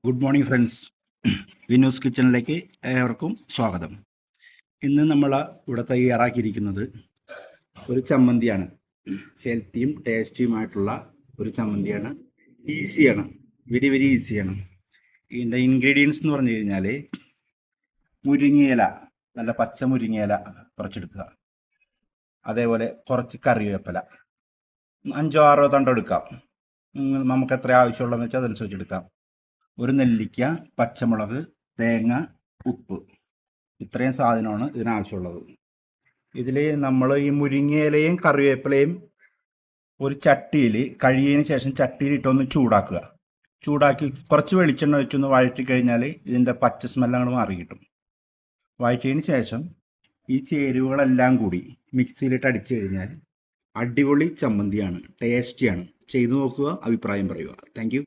Good morning friends. വിനൂസ് കിച്ചണിലേക്ക് ഏവർക്കും സ്വാഗതം. ഇന്ന് നമ്മൾ ഇവിടെ തയ്യാറാക്കിയിരിക്കുന്നത് ഒരു ചമ്മന്തിയാണ്. ഹെൽത്തിയും ടേസ്റ്റിയുമായിട്ടുള്ള ഒരു ചമ്മന്തിയാണ്. ഈസിയാണ്, വെരി വെരി ഈസിയാണ്. ഇതിൻ്റെ ഇൻഗ്രീഡിയൻസ് എന്ന് പറഞ്ഞു കഴിഞ്ഞാൽ മുരിങ്ങയില, നല്ല പച്ച മുരിങ്ങയില കുറച്ചെടുക്കുക. അതേപോലെ കുറച്ച് കറിവേപ്പില, 5-6 തണ്ട് എടുക്കാം. നമുക്ക് എത്ര ആവശ്യമുള്ളതെന്ന് വെച്ചാൽ അതനുസരിച്ച് എടുക്കാം. ഒരു നെല്ലിക്ക, പച്ചമുളക്, തേങ്ങ, ഉപ്പ്, ഇത്രയും സാധനമാണ് ഇതിനാവശ്യമുള്ളത്. ഇതിൽ നമ്മൾ ഈ മുരിങ്ങയിലയും കറിവേപ്പിലയും ഒരു ചട്ടിയിൽ കഴുകിയതിന് ശേഷം ചട്ടിയിൽ ഇട്ടൊന്ന് ചൂടാക്കി കുറച്ച് വെളിച്ചെണ്ണ വെച്ചൊന്ന് വഴറ്റി കഴിഞ്ഞാൽ ഇതിൻ്റെ പച്ച സ്മെല്ലങ്ങൾ മാറി കിട്ടും. വഴറ്റിയതിന് ശേഷം ഈ ചേരുവകളെല്ലാം കൂടി മിക്സിയിലിട്ട് അടിച്ചു കഴിഞ്ഞാൽ അടിപൊളി ചമ്മന്തിയാണ്, ടേസ്റ്റിയാണ്. ചെയ്തു നോക്കുക, അഭിപ്രായം പറയുക. Thank you.